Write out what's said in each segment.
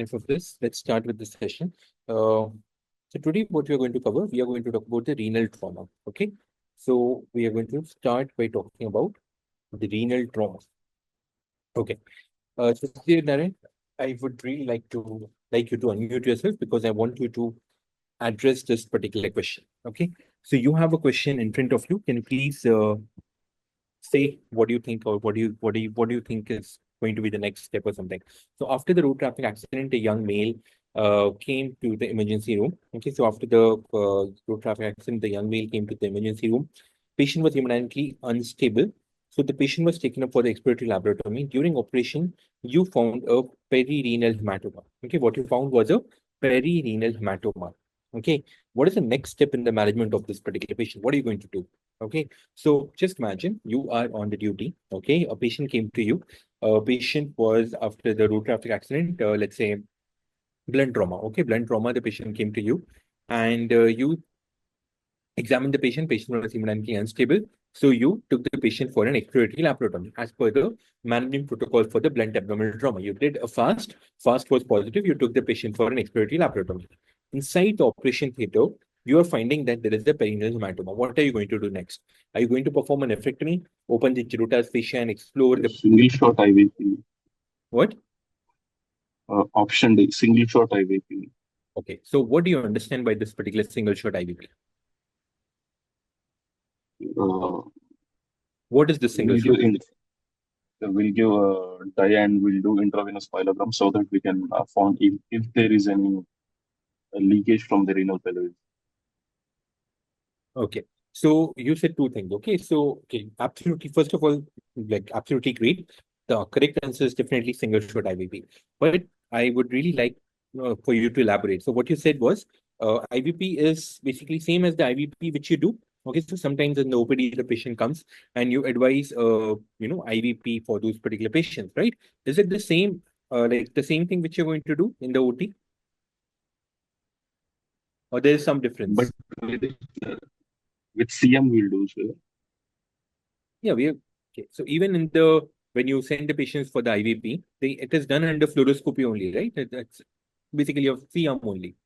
enough of this. Let's start with this session. So today what we are going to cover, we are going to talk about the renal trauma. Okay. So we are going to start by talking about the renal trauma. Okay. So dear Naren, I would really like you to unmute yourself because I want you to address this particular question. Okay. So you have a question in front of you. Can you please say what do you think, or what do you think is going to be the next step or something? So after the road traffic accident, a young male came to the emergency room. Okay, so after the road traffic accident, the young male came to the emergency room. Patient was hemodynamically unstable. So the patient was taken up for the exploratory laparotomy. During operation, you found a perirenal hematoma. Okay, what you found was a perirenal hematoma. Okay, what is the next step in the management of this particular patient? What are you going to do? Okay, so just imagine you are on the duty. Okay, a patient came to you. A patient was after the road traffic accident, let's say blunt trauma. Okay, blunt trauma. The patient came to you, and you examined the patient. Patient was hemodynamically unstable. So you took the patient for an exploratory laparotomy as per the management protocol for the blunt abdominal trauma. You did a fast. Fast was positive. You took the patient for an exploratory laparotomy. Inside the operation theater, you are finding that there is a perineal hematoma. What are you going to do next? Are you going to perform an nephrectomy, open the Chirota's fascia and explore the Single shot IVP. what? Option D, single shot IVP. Okay, so what do you understand by this particular single shot IVP? Uh, What is the single we'll give shot? in, we'll give a dye and we'll do intravenous pyelogram so that we can find if there is any leakage from the renal pelvis. Okay. So you said two things. Okay. So, okay, absolutely. First of all, like absolutely great. The correct answer is definitely single shot IVP. But I would really like for you to elaborate. So what you said was IVP is basically same as the IVP which you do. Okay. So sometimes in the OPD, the patient comes and you advise, IVP for those particular patients, right? Is it the same, like the same thing which you're going to do in the OT, or there is some But difference? with, uh, with CM we'll do so. Yeah, we have. Okay. So even in the when you send the patients for the IVP, it is done under fluoroscopy only, right? That's basically your C-arm only.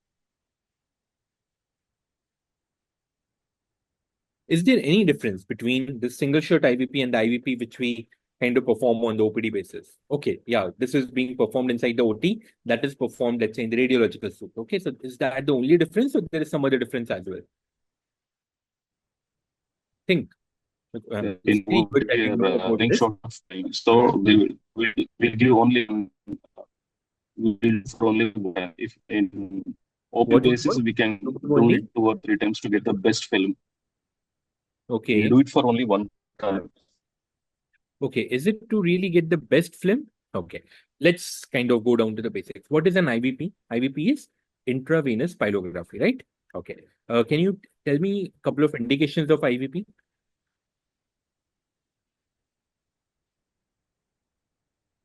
Is there any difference between the single shot IVP and the IVP which we kind of perform on the OPD basis? Okay, yeah, this is being performed inside the OT. That is performed, let's say, in the radiological suite. Okay, so is that the only difference, or there is some other difference as well? Think. It's In really good OPD that we you are know about running this. short of time, so we'll give only we'll do for only one. If in OP What you basis want? we can do it Only. 2 or 3 times to get the best film. We'll Okay. do it for only one time. Okay, is it to really get the best film? Okay, let's kind of go down to the basics. What is an IVP? IVP is intravenous pylography, right? Okay. Can you tell me a couple of indications of IVP?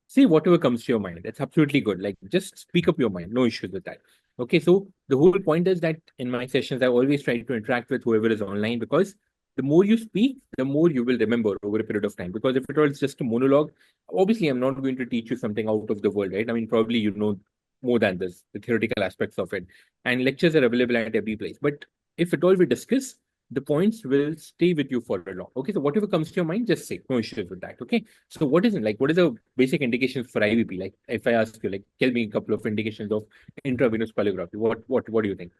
See whatever comes to your mind. That's absolutely good. Like just speak up your mind. No issues with that. Okay, so the whole point is that in my sessions, I always try to interact with whoever is online because the more you speak, the more you will remember over a period of time. Because if it was just a monologue, obviously I'm not going to teach you something out of the world, right? I mean, probably you know more than this, the theoretical aspects of it. And lectures are available at every place. But if at all we discuss, the points will stay with you for a long. Okay, so whatever comes to your mind, just say. No issues with that. Okay. So what is the basic indications for IVP? Like if I ask you, like tell me a couple of indications of intravenous pyrography. What do you think?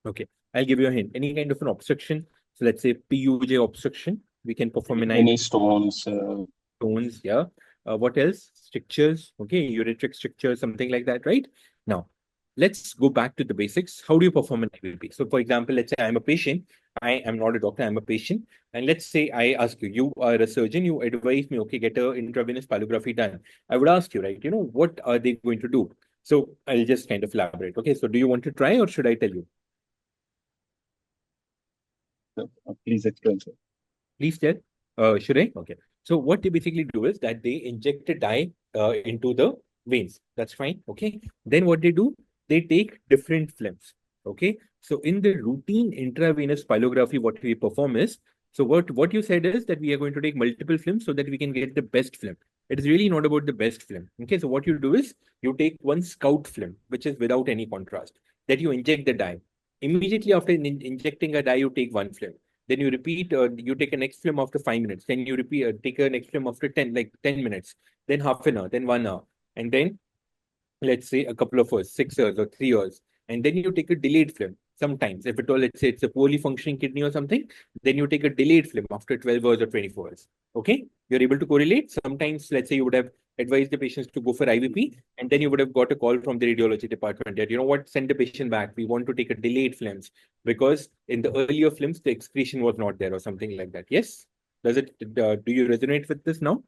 Okay, I'll give you a hint. Any kind of an obstruction. So let's say PUJ obstruction, we can perform an Any IVP. stones, Stones, yeah. What else? Strictures, okay, ureteric stricture, something like that, right? Now, let's go back to the basics. How do you perform an IVP? So, for example, let's say I'm a patient. I am not a doctor. I'm a patient. And let's say I ask you, you are a surgeon. You advise me, okay, get a intravenous pyrography done. I would ask you, right? What are they going to do? So I'll just kind of elaborate. Okay, so do you want to try or should I tell you? please explain, sir. Please tell. Should I? Okay. So what they basically do is that they inject a dye into the veins. That's fine. Okay. Then what they do, they take different films. Okay. So in the routine intravenous pylography, what we perform is, so what you said is that we are going to take multiple films so that we can get the best film. It is really not about the best film. Okay, so what you do is you take one scout film, which is without any contrast, that you inject the dye. Immediately after injecting a dye, you take one film. Then you repeat, you take a next film after 5 minutes. Then you repeat, take a next film after 10 minutes. Then half an hour, then 1 hour. And then let's say a couple of hours, 6 hours or 3 hours, and then you take a delayed film. Sometimes, if at all, let's say it's a poorly functioning kidney or something, then you take a delayed film after 12 hours or 24 hours. Okay, you're able to correlate. Sometimes, let's say you would have advised the patients to go for IVP, and then you would have got a call from the radiology department that, you know what, send the patient back. We want to take a delayed films because in the earlier films, the excretion was not there or something like that. Yes? Does it, do you resonate with this now?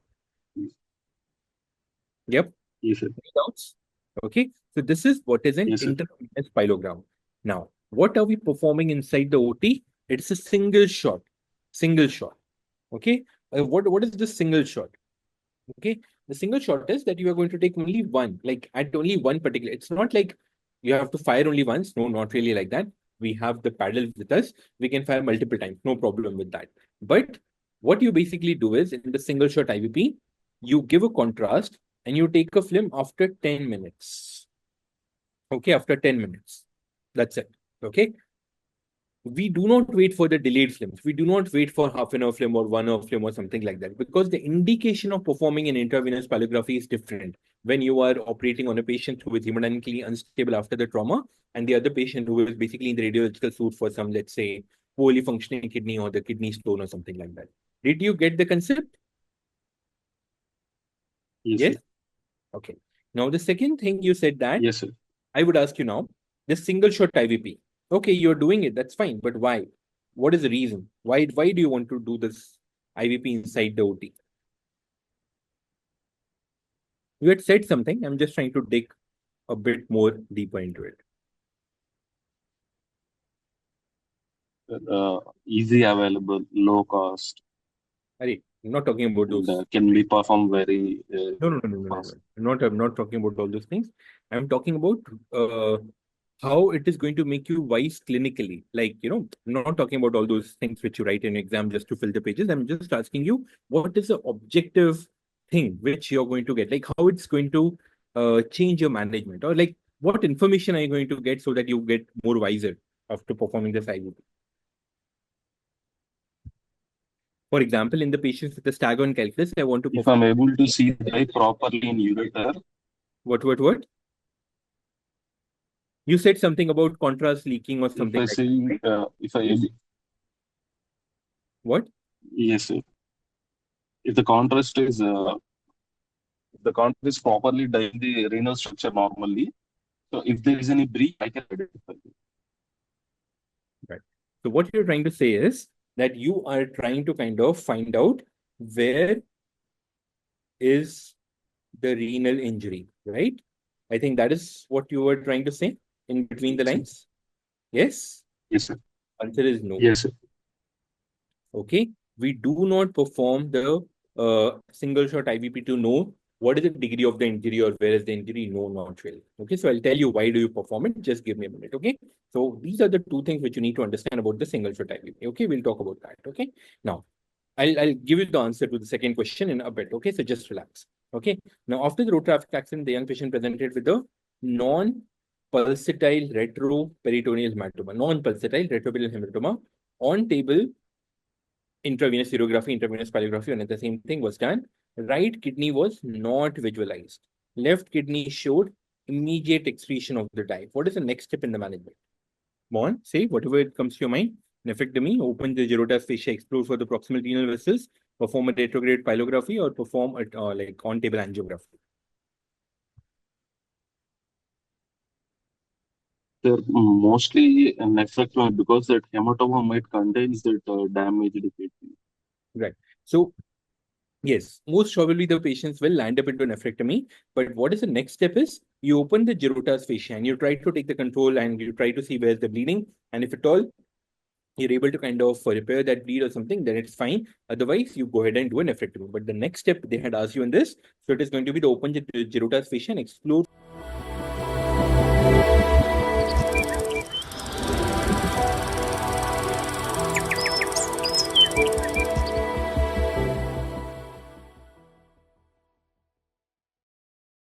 Yep. Yes, sir. Any doubts? Okay, so this is what is an Yes, sir. intravenous pyelogram. Now, what are we performing inside the OT? It's a single shot. Single shot. Okay, what is the single shot? Okay, the single shot is that you are going to take only one, like at only one particular. It's not like you have to fire only once. No, not really like that. We have the paddle with us. We can fire multiple times. No problem with that. But what you basically do is in the single shot IVP, you give a contrast and you take a film after 10 minutes. Okay, after 10 minutes. That's it. Okay. We do not wait for the delayed films. We do not wait for half an hour film or 1 hour film or something like that, because the indication of performing an intravenous pyelography is different when you are operating on a patient who is hemodynamically unstable after the trauma and the other patient who is basically in the radiological suite for some, let's say, poorly functioning kidney or the kidney stone or something like that. Did you get the concept? Yes? Sir. Okay. Now, the second thing you said that Yes, sir. I would ask you now, this single shot IVP. Okay, you're doing it. That's fine. But why? What is the reason? Why do you want to do this IVP inside the OT? You had said something. I'm just trying to dig a bit more deeper into it. Easy available, low cost, I'm not talking about and those. can be performed very No. fast. I'm not talking about all those things. I'm talking about how it is going to make you wise clinically. Like, I'm not talking about all those things which you write in exam just to fill the pages. I'm just asking you, what is the objective thing which you're going to get? Like, how it's going to change your management, or like, what information are you going to get so that you get more wiser after performing this IVP? For example, in the patients with the staghorn calculus, I want to If perform. I'm able to see the eye properly in ureter, What? You said something about contrast leaking or if something I like that, see, right? if I, What? yes, sir. If the contrast is properly done in the renal structure normally, so if there is any breach, I can identify it. Right. So what you're trying to say is that you are trying to kind of find out where is the renal injury, right? I think that is what you were trying to say in between the Yes, sir. lines. Yes? Yes, sir. Answer is no. Yes, sir. Okay. We do not perform the single shot IVP to know what is the degree of the injury or where is the injury. No, not really. Okay. So I'll tell you why do you perform it. Just give me a minute. Okay. So these are the two things which you need to understand about the single shot IVP. Okay. We'll talk about that. Okay. Now, I'll give you the answer to the second question in a bit. Okay. So just relax. Okay. Now, after the road traffic accident, the young patient presented with a non-pulsatile retroperitoneal hematoma, non-pulsatile retroperitoneal hematoma on table intravenous urography, intravenous pyelography, and the same thing was done. Right kidney was not visualized. Left kidney showed immediate excretion of the dye. What is the next step in the management? Mon, say whatever it comes to your mind. Nephrectomy, open the Gerota's fascia, explore for the proximal renal vessels, perform a retrograde pyelography, or perform a like on-table angiography. They're mostly nephrectomy because that hematoma might contains that damaged kidney. Right. So yes, most probably the patients will land up into nephrectomy. But what is the next step is you open the Gerota's fascia and you try to take the control and you try to see where's the bleeding. And if at all you're able to kind of repair that bleed or something, then it's fine. Otherwise, you go ahead and do a nephrectomy. But the next step they had asked you in this, so it is going to be to open the Gerota's fascia and explore